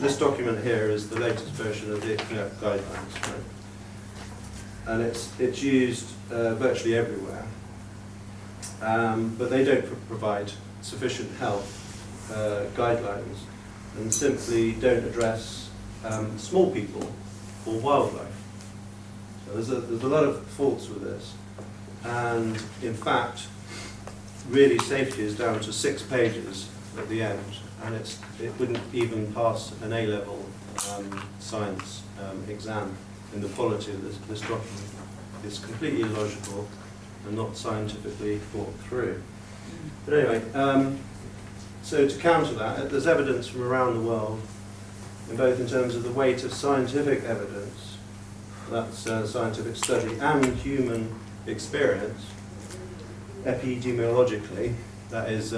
this document here is the latest version of the guidelines, right? And it's used virtually everywhere, but they don't provide sufficient health guidelines and simply don't address small people or wildlife. So there's a lot of faults with this, and in fact, really safety is down to 6 pages at the end, and it wouldn't even pass an A-level science exam in the quality of this document. It's completely illogical and not scientifically thought through. But anyway, so to counter that, there's evidence from around the world, in both in terms of the weight of scientific evidence, that's scientific study, and human experience, epidemiologically, that is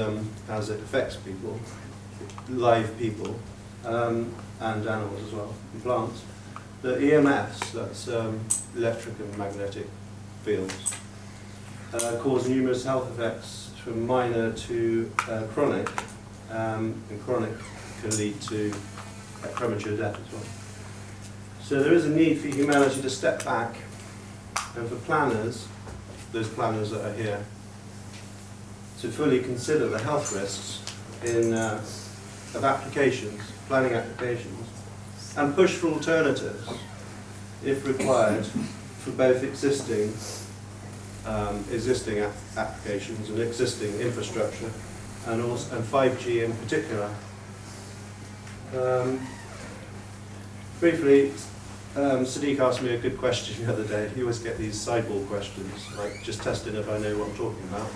as it affects people, live people, and animals as well, and plants. The EMFs, that's electric and magnetic fields, cause numerous health effects from minor to chronic, and chronic can lead to premature death as well. So there is a need for humanity to step back, and for planners, those planners that are here, to fully consider the health risks of applications, planning applications, and push for alternatives, if required, for both existing applications and existing infrastructure, and 5G in particular. Briefly, Sadiq asked me a good question the other day. He always get these sideball questions, like just testing if I know what I'm talking about.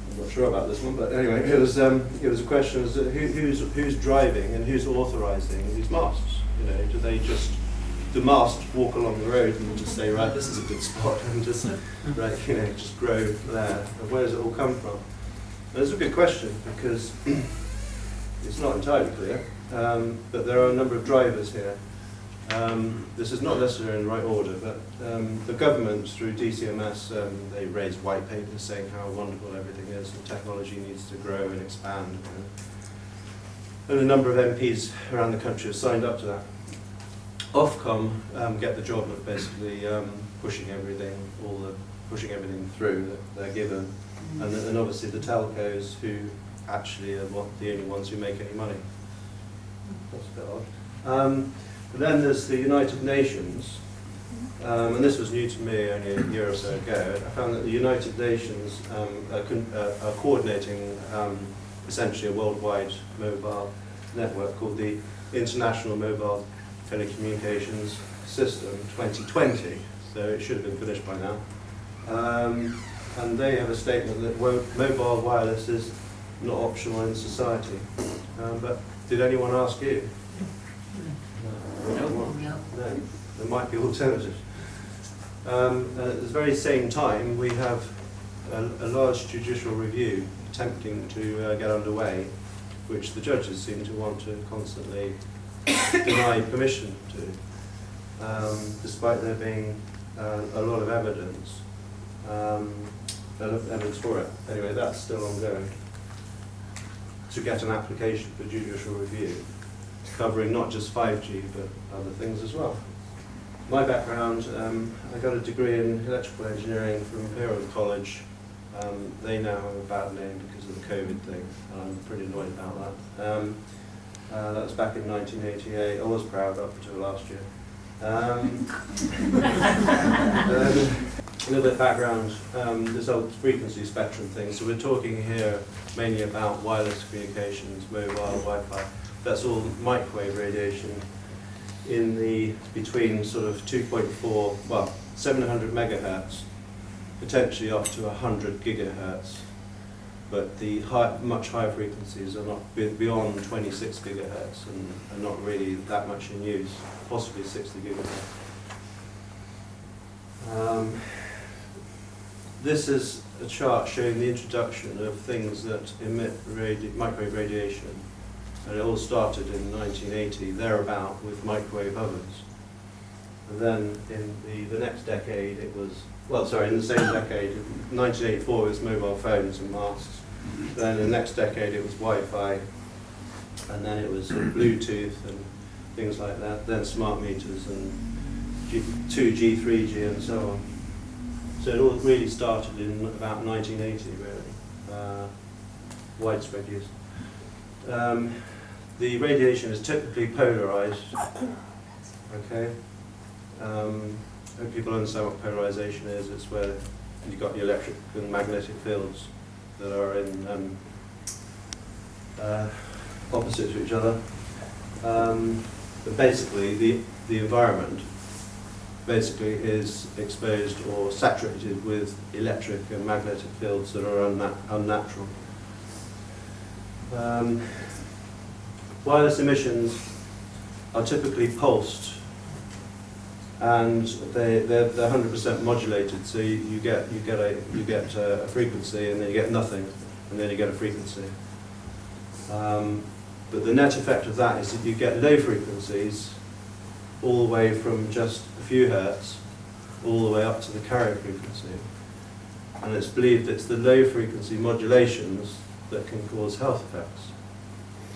I'm not sure about this one, but anyway, it was a question: who's driving and who's authorising these masts? You know, do they just the mast walk along the road and just say, right, this is a good spot, and just just grow there? And where does it all come from? And it's a good question because it's not entirely clear, but there are a number of drivers here. This is not necessarily in the right order, but the government, through DCMS, they raise white papers saying how wonderful everything is and technology needs to grow and expand. And a number of MPs around the country have signed up to that. Ofcom get the job of basically pushing everything through that they're given, and obviously the telcos, who actually are the only ones who make any money. That's a bit odd. But then there's the United Nations, and this was new to me only a year or so ago. I found that the United Nations are coordinating essentially a worldwide mobile network called the International Mobile Telecommunications System 2020, so it should have been finished by now. And they have a statement that mobile wireless is not optional in society. But did anyone ask you? No. There might be alternatives. And at the very same time, we have a large judicial review attempting to get underway, which the judges seem to want to constantly deny permission to, despite there being a lot of evidence for it. Anyway, that's still ongoing, to get an application for judicial review, covering not just 5G, but other things as well. My background, I got a degree in electrical engineering from Imperial College. They now have a bad name because of the COVID thing, and I'm pretty annoyed about that. That was back in 1988. I was proud up until last year. A little bit of background, this old frequency spectrum thing. So we're talking here mainly about wireless communications, mobile, Wi-Fi. That's all microwave radiation in the between sort of 2.4, 700 megahertz, potentially up to 100 gigahertz. But the much higher frequencies are not beyond 26 gigahertz and are not really that much in use, possibly 60 gigahertz. This is a chart showing the introduction of things that emit microwave radiation. And it all started in 1980, thereabout, with microwave ovens. And then in the next decade it was, in the same decade, 1984 it was mobile phones and masts. Then in the next decade it was Wi-Fi, and then it was sort of Bluetooth and things like that, then smart meters and 2G, 3G and so on. So it all really started in about 1980 really, widespread use. The radiation is typically polarized, okay? Hope people understand what polarization is. It's where you've got the electric and magnetic fields that are in opposite to each other. But basically, the environment basically is exposed or saturated with electric and magnetic fields that are unnatural. Wireless emissions are typically pulsed, and they're 100% modulated. So you get a frequency, and then you get nothing, and then you get a frequency. But the net effect of that is that you get low frequencies all the way from just a few hertz all the way up to the carrier frequency. And it's believed it's the low frequency modulations that can cause health effects.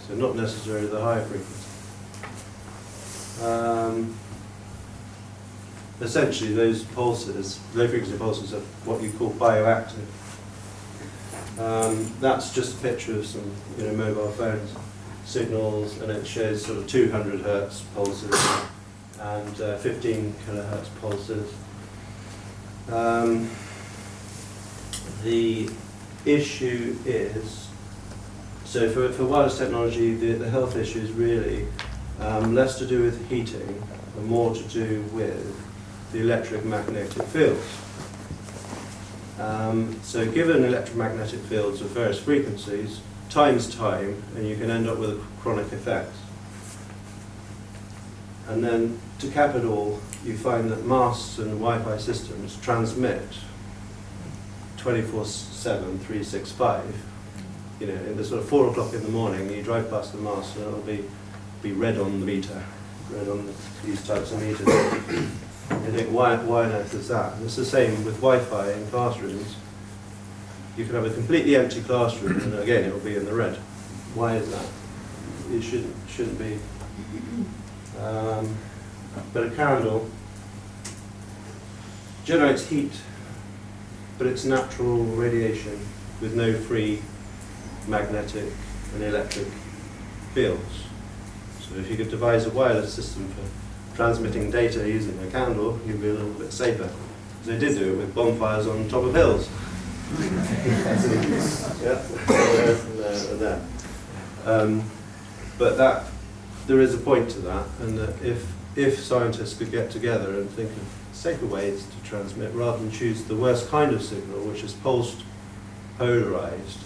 So not necessarily the high frequency. Essentially those pulses, low frequency pulses, are what you call bioactive. That's just a picture of some mobile phones signals, and it shows sort of 200 hertz pulses and 15 kilohertz pulses. The issue is, so for wireless technology, the health issue is really less to do with heating and more to do with the electromagnetic fields. So given electromagnetic fields of various frequencies, times time, and you can end up with a chronic effect. And then to cap it all, you find that masts and Wi-Fi systems transmit 24/7, 365. In the sort of 4 o'clock in the morning, you drive past the mast and it'll be red on the meter, red on these types of meters. You think, why on earth is that? And it's the same with Wi-Fi in classrooms. You can have a completely empty classroom, and again, it will be in the red. Why is that? It shouldn't be. But a candle generates heat, but it's natural radiation with no free magnetic and electric fields. So if you could devise a wireless system for transmitting data using a candle, you'd be a little bit safer. They did do it with bonfires on top of hills. Yeah, there. But there is a point to that, and that if scientists could get together and think of safer ways to transmit rather than choose the worst kind of signal, which is pulsed, polarized,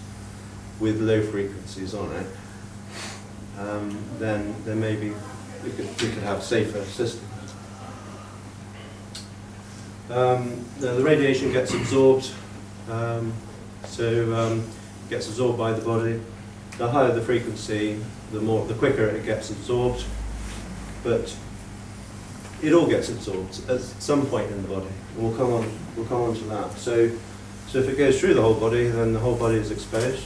with low frequencies on it, then maybe we could have safer systems. The radiation gets absorbed, gets absorbed by the body. The higher the frequency, the quicker it gets absorbed, but it all gets absorbed at some point in the body. We'll come on to that. So if it goes through the whole body, then the whole body is exposed.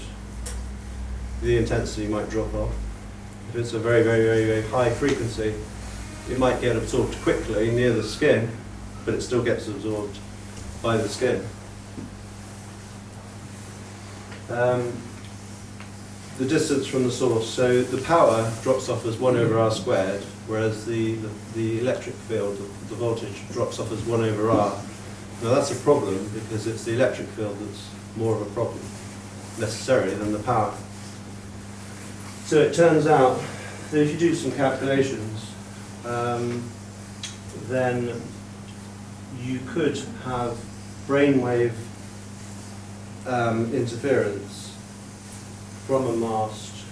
The intensity might drop off. If it's a very, very, very, very high frequency, it might get absorbed quickly near the skin, but it still gets absorbed by the skin. The distance from the source, so the power drops off as 1 over r squared, whereas the electric field, the voltage, drops off as 1 over r. Now that's a problem because it's the electric field that's more of a problem necessarily than the power. So it turns out that if you do some calculations, then you could have brainwave interference from a mast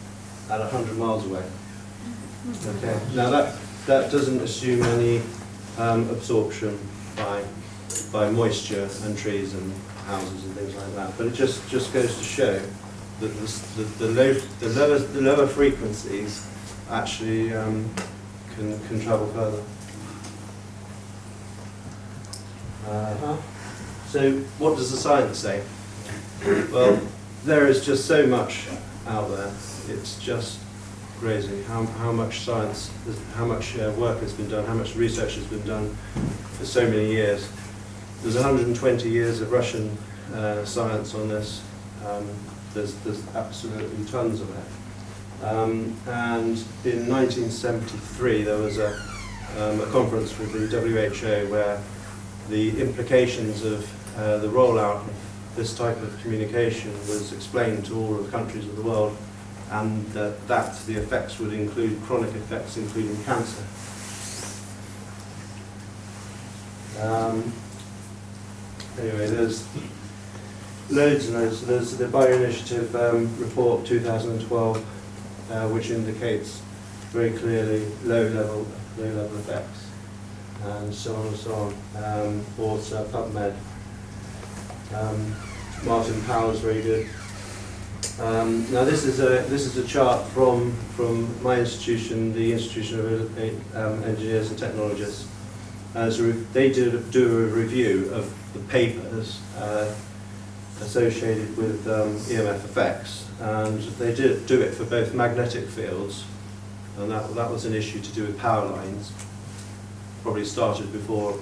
at 100 miles away. Okay. Now that doesn't assume any absorption by moisture and trees and houses and things like that, but it just goes to show that the lower frequencies actually can travel further. So what does the science say? Well, there is just so much out there. It's just grazing, how much science, how much work has been done, how much research has been done for so many years. There's 120 years of Russian science on this. There's absolutely tons of it. And in 1973 there was a conference with the WHO where the implications of the rollout of this type of communication was explained to all of the countries of the world, and that the effects would include chronic effects, including cancer. Anyway, there's loads and loads. There's the Bioinitiative report 2012, which indicates very clearly low-level effects, and so on and so on. Also PubMed. Martin Powell's very good. Now this is a chart from my institution, the Institution of Engineers and Technologists. So they do a review of the papers associated with EMF effects, and they do it for both magnetic fields, and that was an issue to do with power lines. Probably started before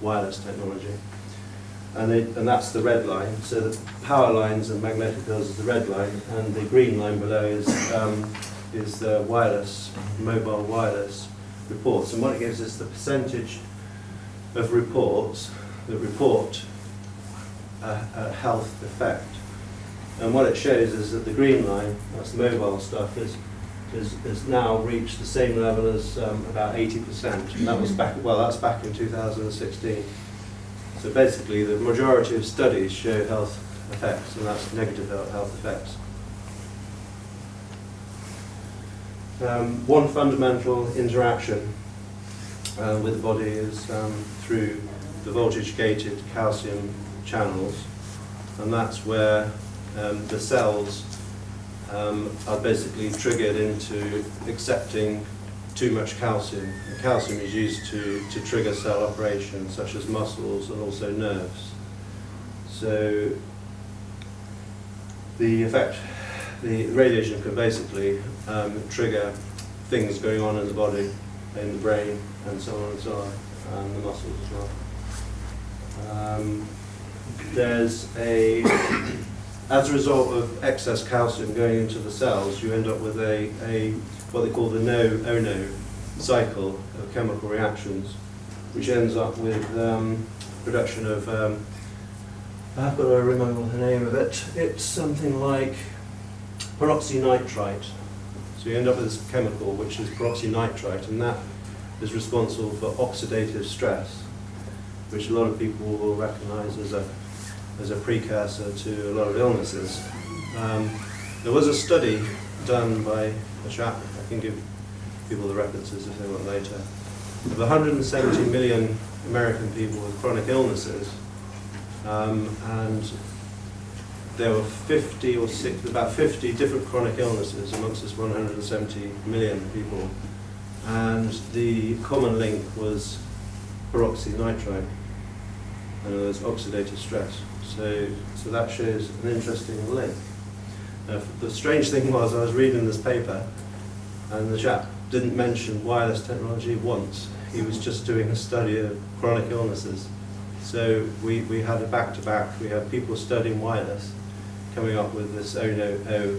wireless technology. And that's the red line. So the power lines and magnetic fields is the red line, and the green line below is the wireless, mobile wireless reports. And what it gives is the percentage of reports that report a health effect. And what it shows is that the green line, that's the mobile stuff, has now reached the same level as about 80%. And that was that's back in 2016. So basically, the majority of studies show health effects, and that's negative health effects. One fundamental interaction with the body is through the voltage-gated calcium channels, and that's where the cells are basically triggered into accepting too much calcium. And calcium is used to trigger cell operations such as muscles and also nerves. So the radiation can basically trigger things going on in the body, in the brain, and so on and so on, and the muscles as well. As a result of excess calcium going into the cells, you end up with what they call the no-ono cycle of chemical reactions, which ends up with production of, I've got to remember the name of it, it's something like peroxynitrite. So you end up with this chemical which is peroxynitrite, and that is responsible for oxidative stress, which a lot of people will recognise as a precursor to a lot of illnesses. There was a study done by a chap, I can give people the references if they want later, of 170 million American people with chronic illnesses, and there were about 50 different chronic illnesses amongst this 170 million people, and the common link was peroxynitrite, and it was oxidative stress. So that shows an interesting link. Now, the strange thing was, I was reading this paper, and the chap didn't mention wireless technology once. He was just doing a study of chronic illnesses. So we had a back-to-back. We had people studying wireless, coming up with this ono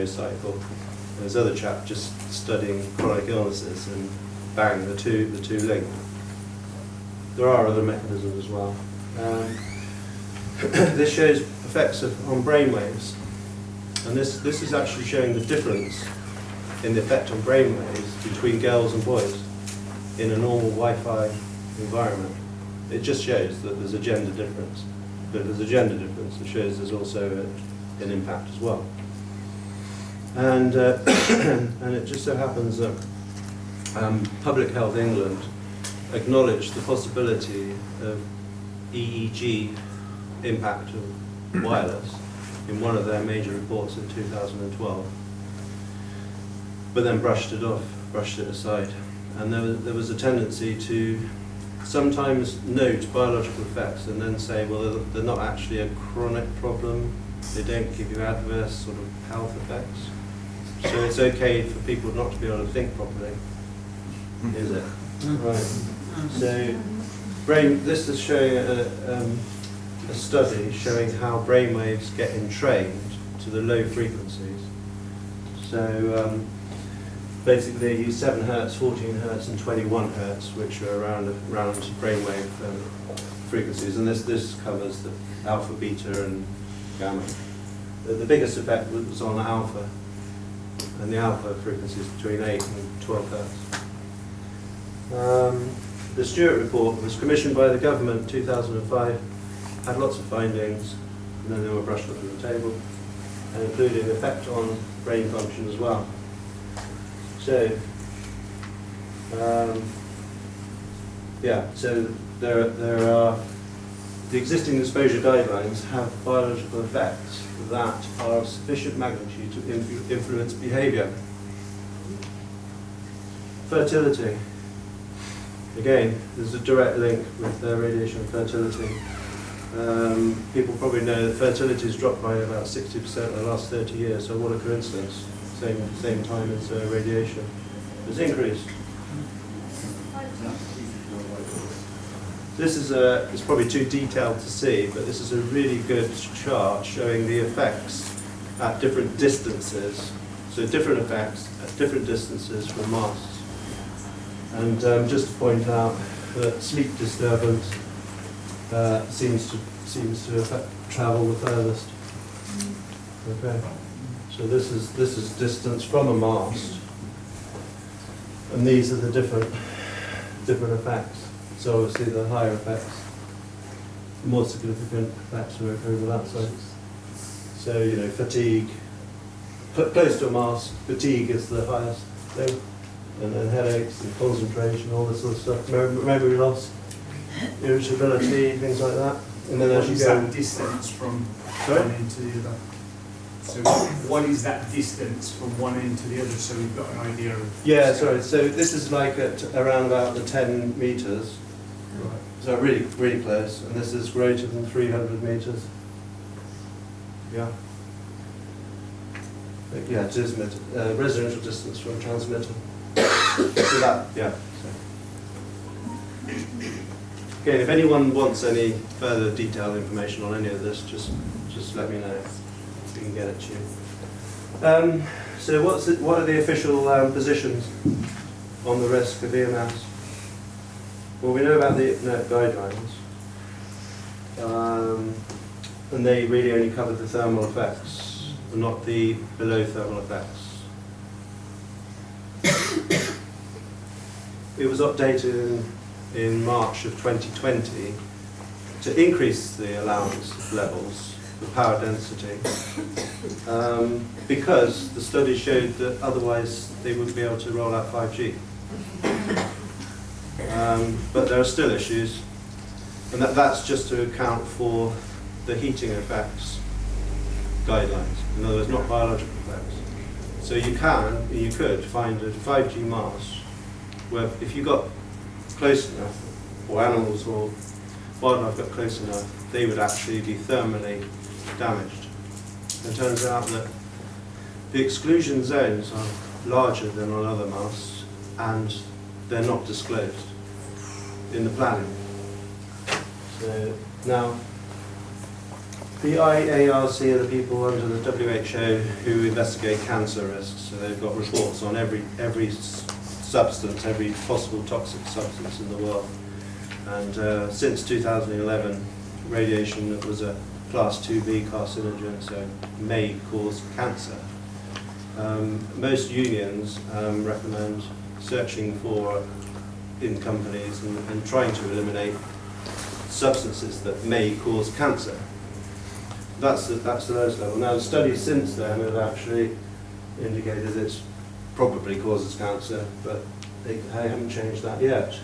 cycle. And this other chap just studying chronic illnesses, and bang, the two link. There are other mechanisms as well. This shows effects on brain waves, and this is actually showing the difference in the effect on brain waves between girls and boys in a normal Wi-Fi environment. It just shows that there's a gender difference, but if there's a gender difference, it shows there's also an impact as well. And and it just so happens that Public Health England acknowledged the possibility of EEG impact of wireless in one of their major reports in 2012, but then brushed it aside. And there was a tendency to sometimes note biological effects and then say, well, they're not actually a chronic problem, they don't give you adverse sort of health effects. So it's okay for people not to be able to think properly, is it? Right. So this is showing a study showing how brain waves get entrained to the low frequencies. So basically they use 7 hertz, 14 hertz and 21 hertz, which are around brainwave frequencies, and this covers the alpha, beta and gamma. The biggest effect was on alpha, and the alpha frequency is between 8 and 12 hertz. The Stewart report was commissioned by the government in 2005, had lots of findings, and then they were brushed under the table, and included effect on brain function as well. So, so there are the existing exposure guidelines have biological effects that are of sufficient magnitude to influence behaviour. Fertility. Again, there's a direct link with radiation and fertility. People probably know that fertility has dropped by about 60% in the last 30 years, so what a coincidence. Same time as radiation. It's increased. This is it's probably too detailed to see, but this is a really good chart showing the effects at different distances. So different effects at different distances from Mars. And just to point out that sleep disturbance seems to travel the furthest. Okay. So this is distance from a mast, and these are the different effects. So obviously the higher effects, the more significant effects are over that side. So fatigue, close to a mast, fatigue is the highest thing, and then headaches and concentration, all this sort of stuff, memory loss, irritability, things like that. And then as you go, that distance from one end to the other? So what is that distance from one end to the other, so we've got an idea of... Yeah, sorry, so this is like at around about the 10 metres, Right. so really, really close, and this is greater than 300 metres. Yeah. Yeah, it is residential distance from transmitter. So that, yeah. Again, if anyone wants any further detailed information on any of this, just let me know. We can get it to you. So what are the official positions on the risk of EMS? Well, we know about the guidelines, and they really only cover the thermal effects, and not the below thermal effects. It was updated in March of 2020 to increase the allowance levels for power density, because the study showed that otherwise they wouldn't be able to roll out 5G. But there are still issues, and that's just to account for the heating effects guidelines. In other words, not biological effects. So you could find a 5G mast where if you got close enough, or animals or wildlife got close enough, they would actually be thermally damaged. It turns out that the exclusion zones are larger than on other masts, and they're not disclosed in the planning. So now, the IARC are the people under the WHO who investigate cancer risks. So they've got reports on every substance, every possible toxic substance in the world. And since 2011, radiation was a class 2B carcinogen, so may cause cancer. Most unions recommend searching for, in companies, and trying to eliminate substances that may cause cancer. That's the lowest level. Now, the studies since then have actually indicated it probably causes cancer, but they haven't changed that yet.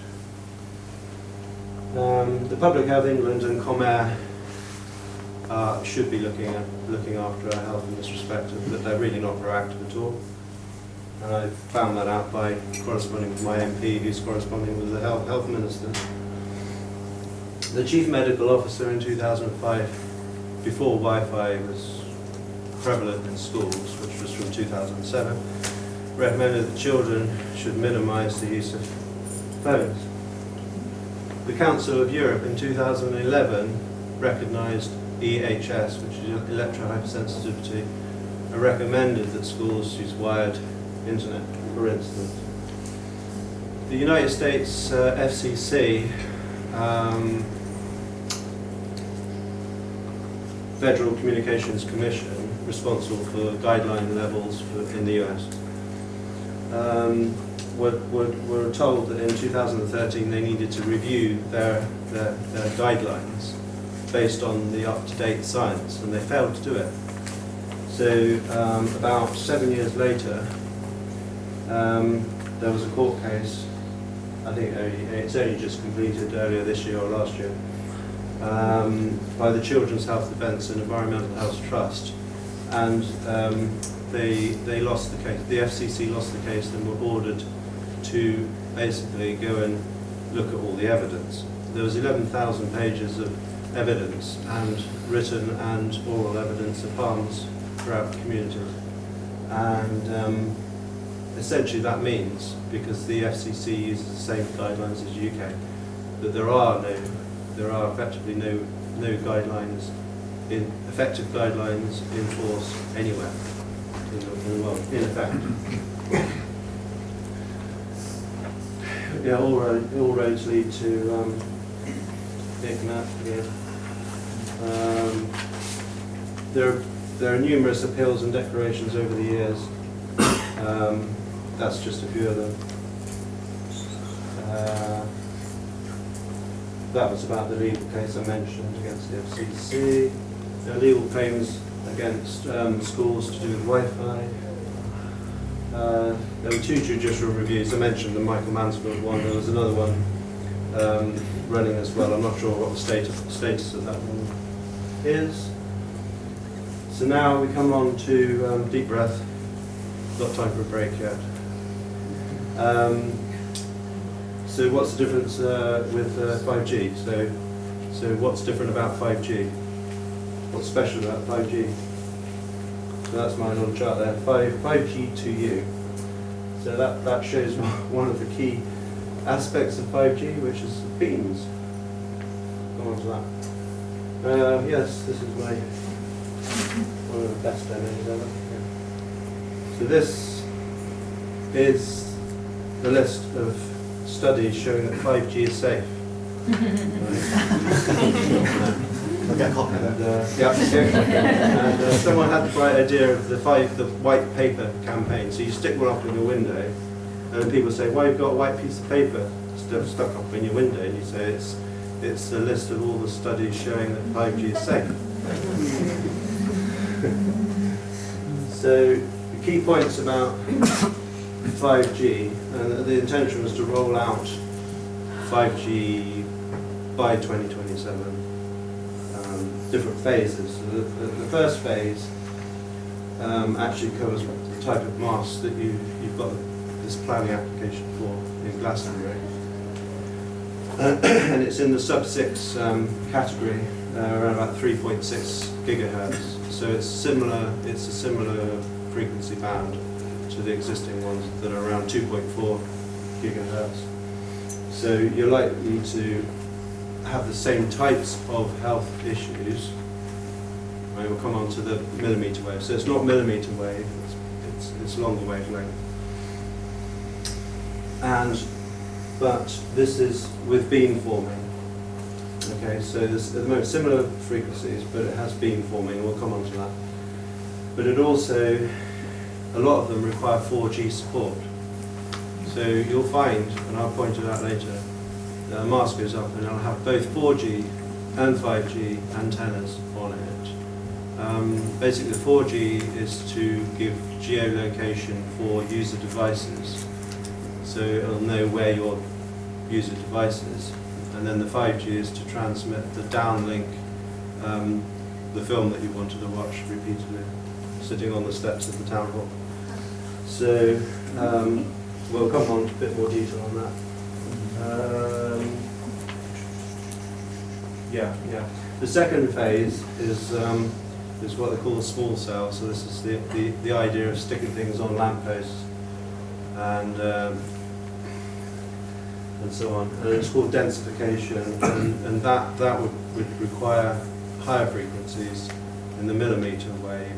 The Public Health England and ComAir should be looking after our health in this respect, but they're really not proactive at all. And I found that out by corresponding with my MP, who's corresponding with the health minister. The Chief Medical Officer in 2005, before Wi-Fi was prevalent in schools, which was from 2007, recommended that children should minimise the use of phones. The Council of Europe in 2011 recognised EHS, which is electrohypersensitivity, and recommended that schools use wired internet, for instance. The United States FCC, Federal Communications Commission, responsible for guideline levels in the US, were told that in 2013 they needed to review their guidelines based on the up-to-date science, and they failed to do it. So about 7 years later, there was a court case, I think it's only just completed earlier this year or last year, by the Children's Health Defence and Environmental Health Trust, and they lost the case. The FCC lost the case and were ordered to basically go and look at all the evidence. There was 11,000 pages of evidence, and written and oral evidence of harms throughout the community. And essentially that means, because the FCC uses the same guidelines as the UK, that there are effectively no guidelines, effective guidelines in force anywhere in the world, in effect. Yeah, all roads lead to ICMAP. Yeah. There are numerous appeals and declarations over the years. That's just a few of them. That was about the legal case I mentioned against the FCC. There are legal claims against schools to do with Wi-Fi. There were 2 judicial reviews. I mentioned the Michael Mansfield one. There was another one running as well. I'm not sure what the status of that one is. So now we come on to deep breath. Not time for a break yet. So what's the difference with 5G? So what's different about 5G? What's special about 5G? So that's my little chart there. 5G to you. So that shows one of the key aspects of 5G, which is beams. Come on to that. Yes, this is one of the best demos ever. Yeah. So this is the list of studies showing that 5G is safe. I'll get a copy of that. And someone had the bright idea of the white paper campaign. So you stick one up in your window, and then people say, "Why you've got a white piece of paper stuck up in your window?" And you say, "It's a list of all the studies showing that 5G is safe." So the key points about 5G, and the intention was to roll out 5G by 2027. Different phases. So the first phase actually covers the type of mast that you've got this planning application for in Glastonbury. And it's in the sub-6 category, around about 3.6 gigahertz. So it's a similar frequency band to the existing ones that are around 2.4 gigahertz. So you're likely to have the same types of health issues. Right, we'll come on to the millimetre wave. So it's not millimetre wave, it's longer wavelength. But this is with beam forming. Okay, so there's at the moment similar frequencies, but it has beam forming, and we'll come on to that. But it also, a lot of them require 4G support. So you'll find, and I'll point it out later, the mast goes up and it'll have both 4G and 5G antennas on it. Basically, 4G is to give geolocation for user devices, so it'll know where your user device is. And then the 5G is to transmit the downlink, the film that you wanted to watch repeatedly, sitting on the steps of the town hall. So we'll come on to a bit more detail on that. The second phase is what they call a small cell. So this is the idea of sticking things on lampposts and so on. And it's called densification, and that would require higher frequencies in the millimetre wave,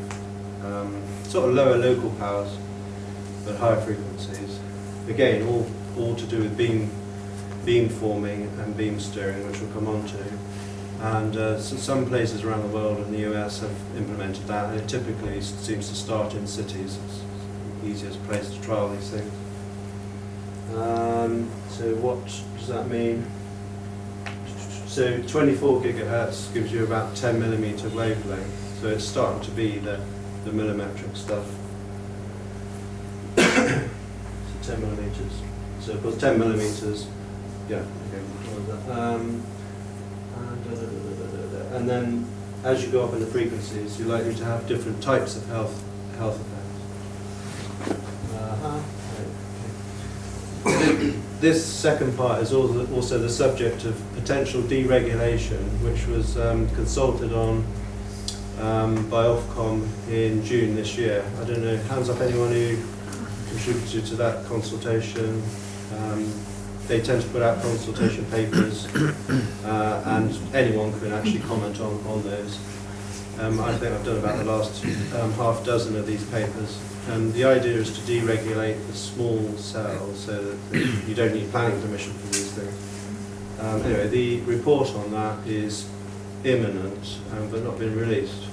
sort of lower local powers, but higher frequencies. Again, all to do with beam forming and beam steering, which we'll come on to. And so some places around the world in the US have implemented that, and it typically seems to start in cities. It's the easiest place to trial these things. So what does that mean? So 24 gigahertz gives you about 10 millimetre wavelength, so it's starting to be the millimetric stuff. So 10 millimetres. So of course 10 millimetres, yeah, okay. And then as you go up in the frequencies, you're likely to have different types of health effects. This second part is also the subject of potential deregulation, which was consulted on by Ofcom in June this year. I don't know, hands up anyone who contributed to that consultation. They tend to put out consultation papers, and anyone can actually comment on those. I think I've done about the last half dozen of these papers. And the idea is to deregulate the small cells so that you don't need planning permission for these things. Anyway, the report on that is imminent, but not been released.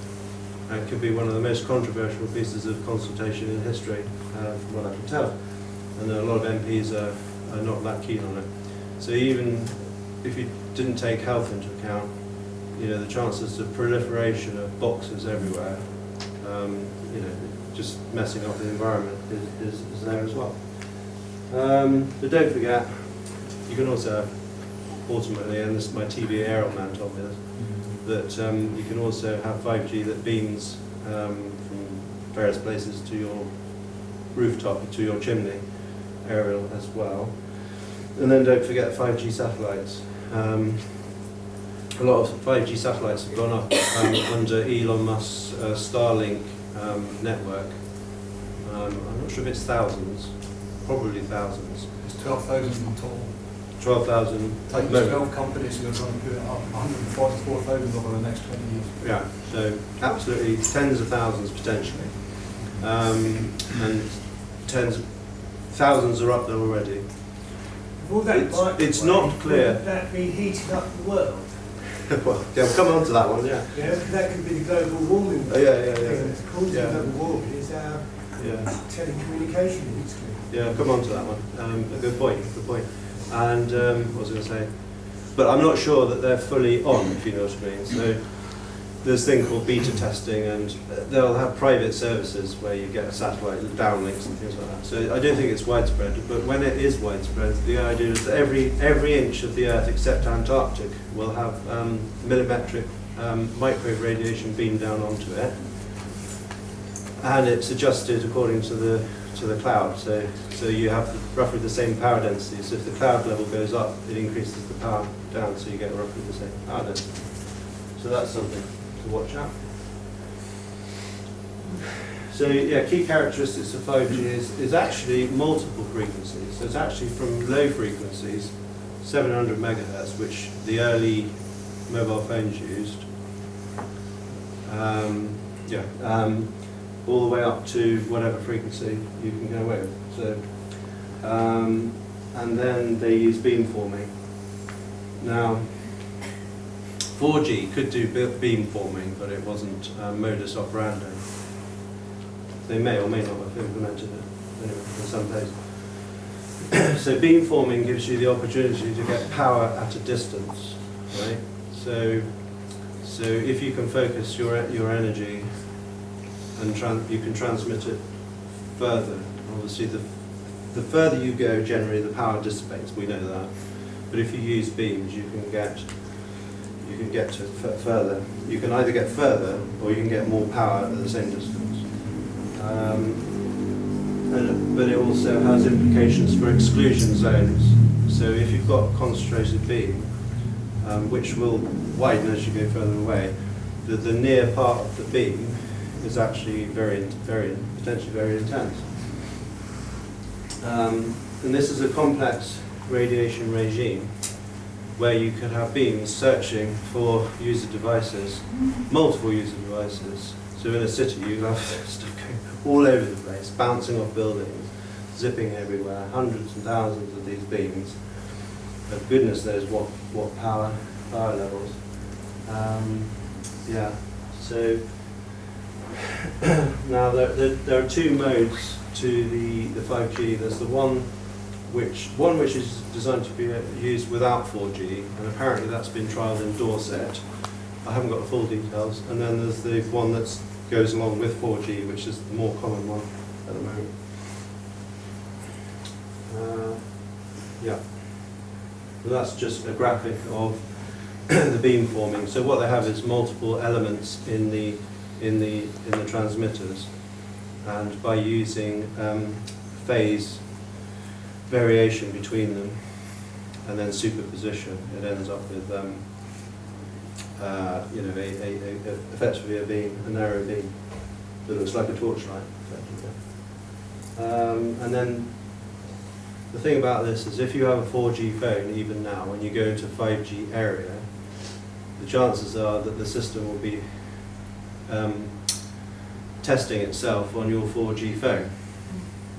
And it could be one of the most controversial pieces of consultation in history, from what I can tell. And a lot of MPs are not that keen on it. So even if you didn't take health into account, the chances of proliferation of boxes everywhere, just messing up the environment is there as well. But don't forget, you can also have, ultimately, and this is my TV aerial man told me this, that you can also have 5G that beams from various places to your rooftop, to your chimney, aerial as well. And then don't forget 5G satellites. A lot of 5G satellites have gone up under Elon Musk's Starlink network. I'm not sure if it's thousands, probably thousands. It's 12,000 tall. 12,000. Take 12 companies who are trying to put it up 144,000 over the next 20 years. Yeah, so absolutely tens of thousands potentially. And thousands are up there already. Will that it's not clear. Would that be heating up the world? Well, yeah, we'll come on to that one, yeah. Yeah, that could be the global warming. Yeah. That's causing global warming is our telecommunication industry. Yeah, come on to that one. A good point. And what was I going to say? But I'm not sure that they're fully on, if you know what I mean. So there's a thing called beta testing, and they'll have private services where you get a satellite downlinks and things like that. So I don't think it's widespread, but when it is widespread, the idea is that every inch of the Earth except Antarctic will have millimetric microwave radiation beamed down onto it, and it's adjusted according to the cloud. So you have roughly the same power density. So if the cloud level goes up, it increases the power down, so you get roughly the same power density. So that's something to watch out. So yeah, key characteristics of 5G is actually multiple frequencies. So it's actually from low frequencies, 700 megahertz, which the early mobile phones used, all the way up to whatever frequency you can get away with. So, and then they use beamforming. Now, 4G could do beamforming, but it wasn't modus operandi. They may or may not have implemented it anyway, in some places. So beamforming gives you the opportunity to get power at a distance, right? So if you can focus your energy and you can transmit it further. Obviously, the further you go, generally the power dissipates. We know that. But if you use beams, you can get to further. You can either get further or you can get more power at the same distance. But it also has implications for exclusion zones. So if you've got a concentrated beam, which will widen as you go further away, the near part of the beam is actually potentially very intense. And this is a complex radiation regime where you could have beams searching for user devices, multiple user devices. So in a city you have stuff going all over the place, bouncing off buildings, zipping everywhere, hundreds and thousands of these beams. But goodness knows what power levels. Yeah, so now there are two modes to the 5G. There's the one which is designed to be used without 4G, and apparently that's been trialled in Dorset. I haven't got the full details. And then there's the one that goes along with 4G, which is the more common one at the moment. Yeah, so that's just a graphic of the beam forming. So what they have is multiple elements in the transmitters, and by using phase variation between them and then superposition, it ends up with effectively a narrow beam that looks like a torchlight. And then the thing about this is, if you have a 4G phone, even now, when you go into 5G area, the chances are that the system will be testing itself on your 4G phone,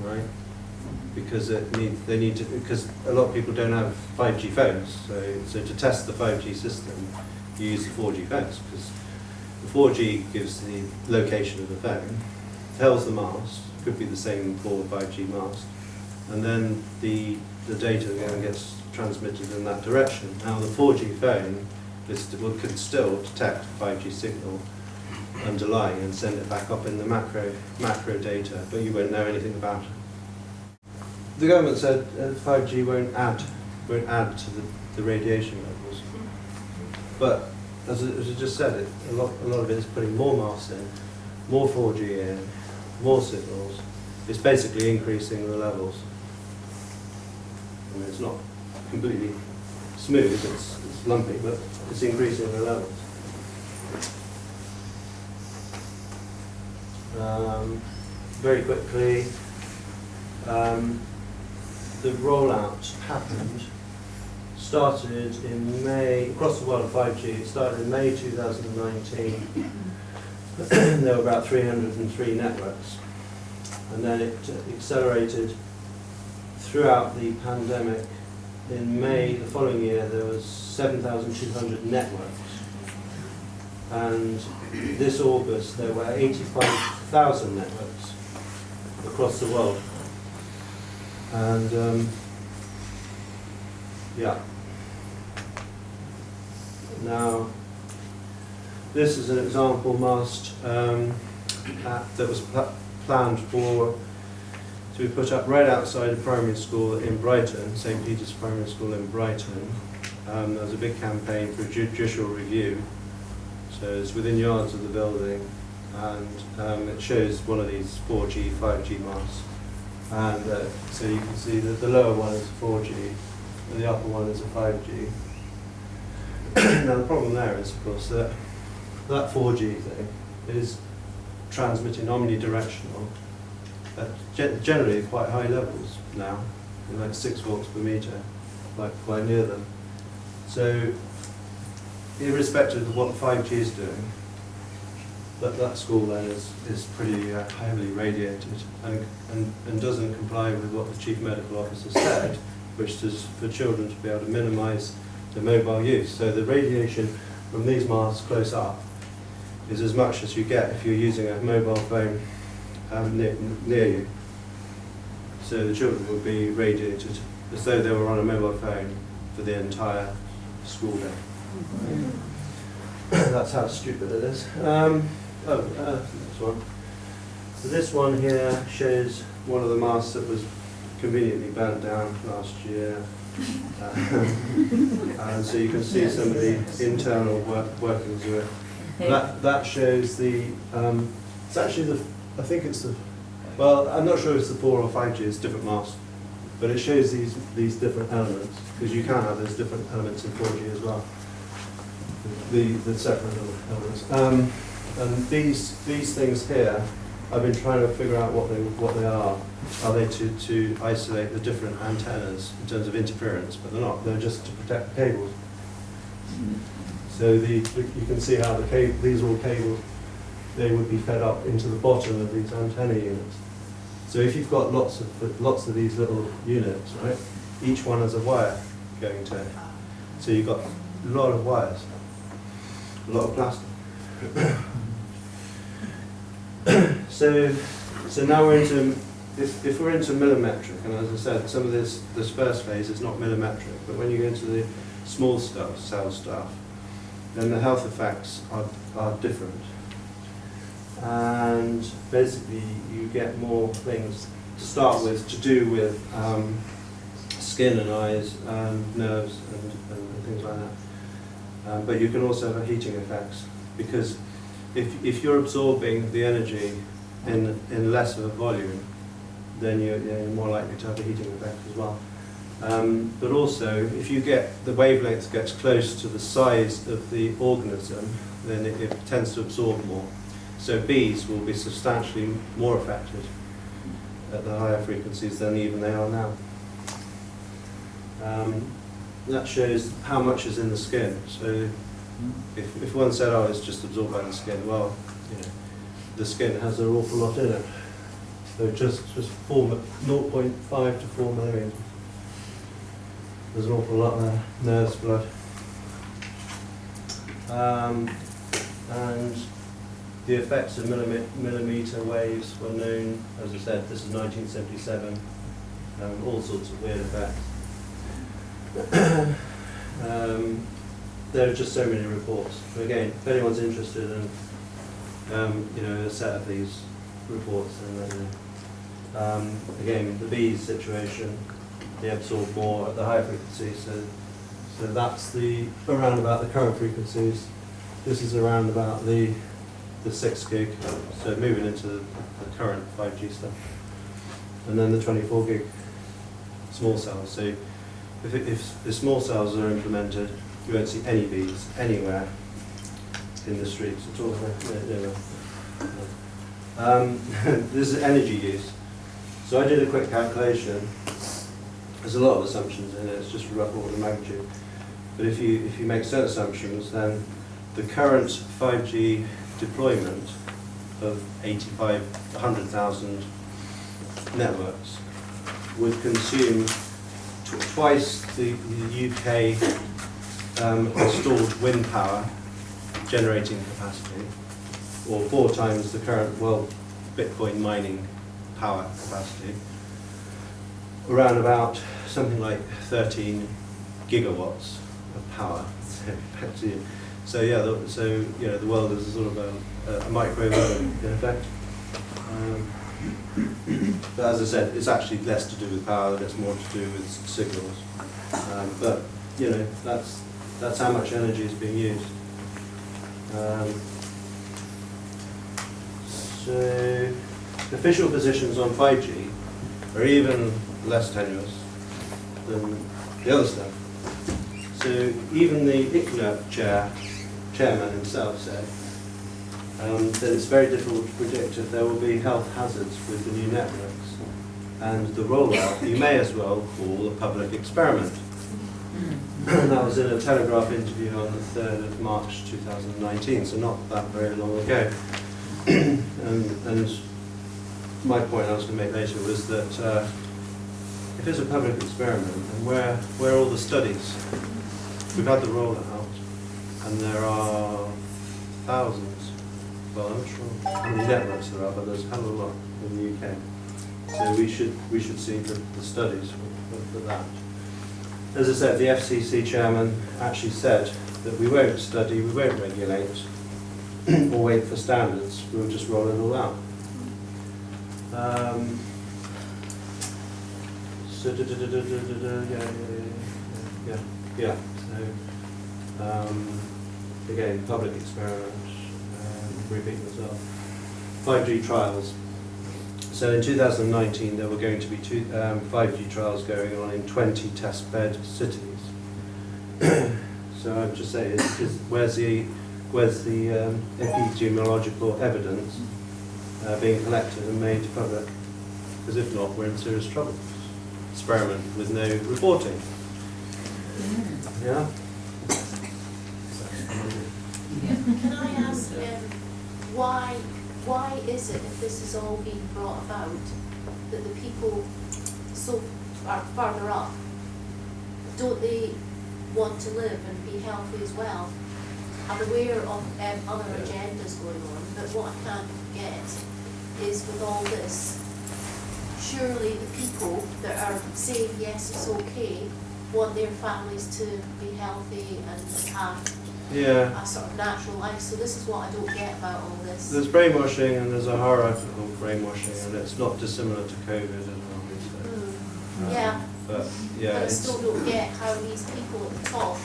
right? Because because a lot of people don't have 5G phones, so to test the 5G system, you use the 4G phones, because the 4G gives the location of the phone, tells the mast, could be the same for 5G mast, and then the data then gets transmitted in that direction. Now the 4G phone could still detect 5G signal underlying and send it back up in the macro data, but you won't know anything about it. The government said 5G won't add to the radiation levels, but as I just said, a lot of it is putting more masts in, more 4G in, more signals. It's basically increasing the levels. I mean, it's not completely smooth, it's lumpy, but it's increasing the levels. Very quickly, the rollout happened, started in May, across the world 5G, it started in May 2019. There were about 303 networks. And then it accelerated throughout the pandemic. In May the following year, there was 7,200 networks. And this August, there were 85,000 networks across the world. And yeah. Now, this is an example mast that was planned to be put up right outside a primary school in Brighton, St. Peter's Primary School in Brighton. There was a big campaign for judicial review. So it's within yards of the building, and it shows one of these 4G, 5G masts. And so you can see that the lower one is 4G, and the upper one is a 5G. Now the problem there is, of course, that 4G thing is transmitting omnidirectional at generally quite high levels now, like 6 volts per meter, like quite near them. So irrespective of what 5G is doing, that school then is pretty heavily radiated and doesn't comply with what the Chief Medical Officer said, which is for children to be able to minimise the mobile use. So the radiation from these masts close up is as much as you get if you're using a mobile phone near you. So the children would be radiated as though they were on a mobile phone for the entire school day. That's how stupid it is. This one. So this one here shows one of the masts that was conveniently burnt down last year. And so you can see some of the internal workings of it. That shows the, it's actually I think it's the, well, I'm not sure if it's the 4 or 5G, it's different masts. But it shows these different elements, because you can have those different elements in 4G as well. The separate elements. And these things here I've been trying to figure out what they are. Are they to isolate the different antennas in terms of interference? But they're not. They're just to protect the cables. So you can see how these are all cables. They would be fed up into the bottom of these antenna units. So if you've got lots of these little units, right? Each one has a wire going to it. So you've got a lot of wires, a lot of plastic. So now we're into, if we're into millimetric, and as I said, some of this first phase is not millimetric, but when you go into the small stuff, cell stuff, then the health effects are different. And basically you get more things to start with to do with skin and eyes and nerves and things like that. But you can also have heating effects, because if you're absorbing the energy in less of a volume, then you're more likely to have a heating effect as well. But also, if you get the wavelength gets close to the size of the organism, then it tends to absorb more. So bees will be substantially more affected at the higher frequencies than even they are now. That shows how much is in the skin. So if one said, oh, it's just absorbed by the skin, well, the skin has an awful lot in it. So just 0.5 to 4 millimeters. There's an awful lot there. Nerves, blood. And the effects of millimeter waves were known, as I said, this is 1977, all sorts of weird effects. There are just so many reports. But again, if anyone's interested in a set of these reports, then again, the bees situation, they absorb more at the higher frequency, so that's around about the current frequencies. This is around about the 6 gig, so moving into the current 5G stuff. And then the 24 gig small cells. So if the small cells are implemented, you won't see any bees anywhere in the streets at all. This is energy use. So I did a quick calculation. There's a lot of assumptions in it, it's just a rough order of magnitude. But if you make certain assumptions, then the current 5G deployment of 100,000 networks would consume twice the UK installed wind power generating capacity, or 4 times the current world Bitcoin mining power capacity, around about something like 13 gigawatts of power. So yeah, the world is sort of a microwave oven in effect. But as I said, it's actually less to do with power, it's more to do with signals. But that's how much energy is being used. So official positions on 5G are even less tenuous than the other stuff. So even the ICNIRP chairman himself said that it's very difficult to predict if there will be health hazards with the new networks, and the rollout you may as well call a public experiment. That was in a Telegraph interview on the 3rd of March 2019, so not that very long ago. and my point I was going to make later was that if it's a public experiment, then where are all the studies? We've had the rollout, and there are thousands, well, I'm not sure how many networks there are, but there's a hell of a lot in the UK. So we should see the studies for that. As I said, the FCC chairman actually said that we won't study, we won't regulate, or wait for standards, we'll just roll it all out. Again, public experiment, repeat myself. 5G trials. So in 2019 there were going to be 5G trials going on in 20 test bed cities. So I'm just saying, where's the epidemiological evidence being collected and made public, because if not, we're in serious trouble. Experiment with no reporting. Yeah? Can I ask why is it, if this is all being brought about, that the people so are further up, don't they want to live and be healthy as well? I'm aware of other agendas going on, but what I can't get is with all this, surely the people that are saying yes, it's okay, want their families to be healthy and have a sort of natural life. So this is what I don't get about all this. There's brainwashing and there's a hierarchical brainwashing, and it's not dissimilar to COVID as well. Yeah. But I still don't get how these people at the top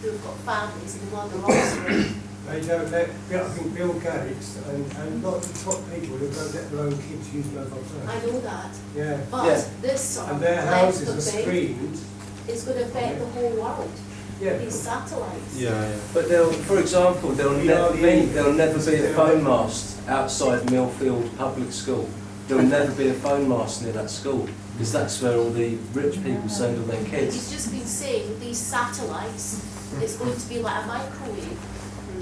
who have got families and want their offspring. They don't let, I think Bill Gates and a lot of the top people who don't let their own kids use mobile phones. I know that. Yeah. But this sort And of their houses are thing screened. is going to affect the whole world. Yeah. These satellites. But they'll, for example, there'll never be a phone mast outside Millfield Public School. There'll never be a phone mast near that school, because that's where all the rich people send all their He's kids. just been saying these satellites, it's going to be like a microwave.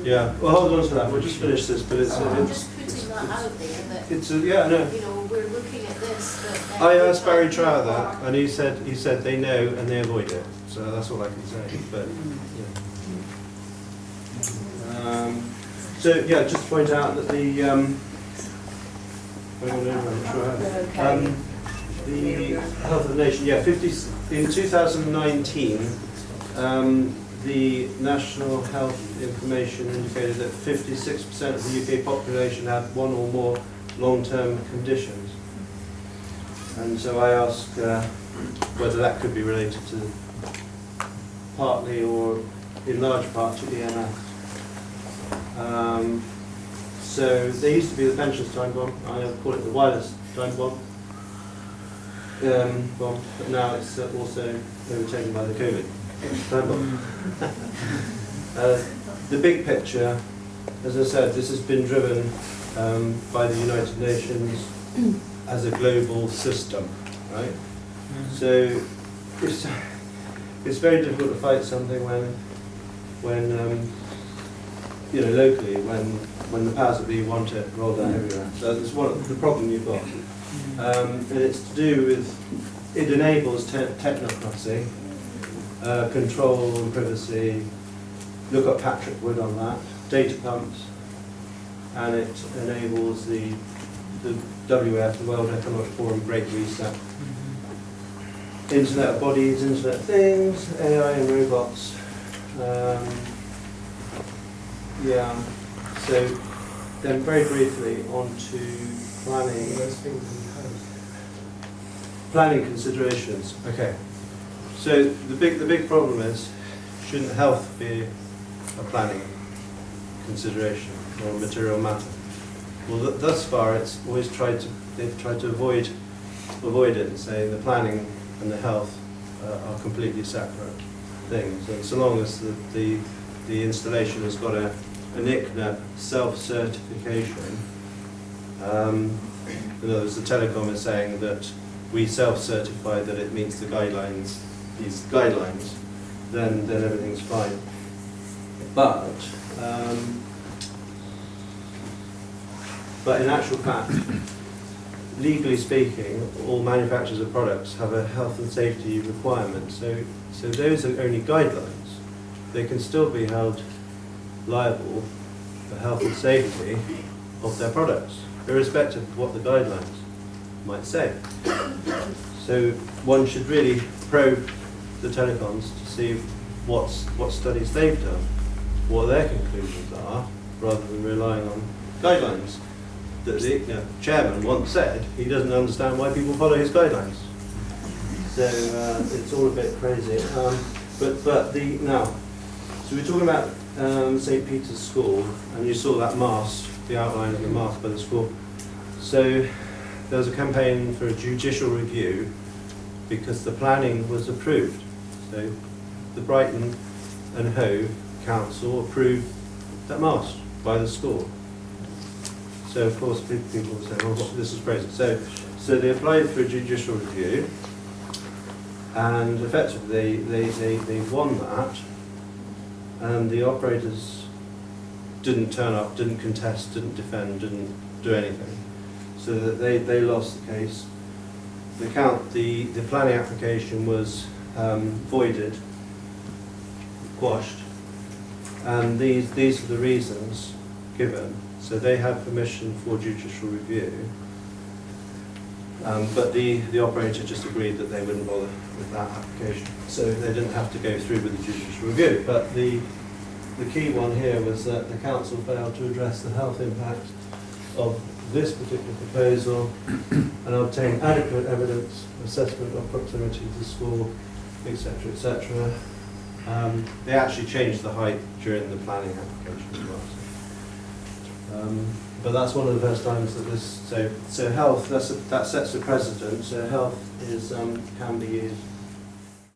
Yeah, well, hold on to that. We'll just finish this, but it's I'm just putting that out there that, it's no. you know, we're looking at this. But I asked Barry Trower that, and he said they know and they avoid it. So that's all I can say. But yeah. Just to point out that the the Health of the Nation, 50 in 2019. The National Health Information indicated that 56% of the UK population had one or more long-term conditions. And so I asked whether that could be related to partly or in large part to EMS. So there used to be the pensions time bomb, I call it the wireless time bomb, but now it's also overtaken by the COVID time bomb. The big picture, as I said, this has been driven by the United Nations as a global system, right? So it's very difficult to fight something when locally when the powers that be want it rolled out everywhere. So that's the problem you've got, and it's to do with it enables technocracy, control and privacy. Look at Patrick Wood on that. Data pumps, and it enables the WF, the World Economic Forum, Great Reset. Internet of Bodies, Internet of Things, AI and robots. So then very briefly on to planning. Those things in house. Planning considerations. Okay. So the big problem is, shouldn't health be a planning consideration or material matter? Well, thus far it's always they've tried to avoid it and say the planning and the health are completely separate things. And so long as the installation has got a ICNA self-certification, in other words, the telecom is saying that we self-certify that it meets the guidelines, these guidelines, then everything's fine. But in actual fact, legally speaking, all manufacturers of products have a health and safety requirement. So those are only guidelines. They can still be held liable for health and safety of their products, irrespective of what the guidelines might say. So one should really probe the telecoms to see what studies they've done, what their conclusions are, rather than relying on guidelines. That the chairman once said he doesn't understand why people follow his guidelines. So it's all a bit crazy. So we're talking about St. Peter's School, and you saw that mast, the outline of the mast by the school. So there was a campaign for a judicial review because the planning was approved. So the Brighton and Hove Council approved that mast by the school. So of course people will say, well, this is crazy. So they applied for a judicial review, and effectively they won that, and the operators didn't turn up, didn't contest, didn't defend, didn't do anything. So that they lost the case. The planning application was voided, quashed, and these are the reasons given. So they had permission for judicial review, but the operator just agreed that they wouldn't bother with that application. So they didn't have to go through with the judicial review. But the key one here was that the council failed to address the health impact of this particular proposal and obtain adequate evidence, assessment of proximity to the school, etc., etc. They actually changed the height during the planning application as well. But that's one of the first times that this, so health, that sets a precedent. So health is can be used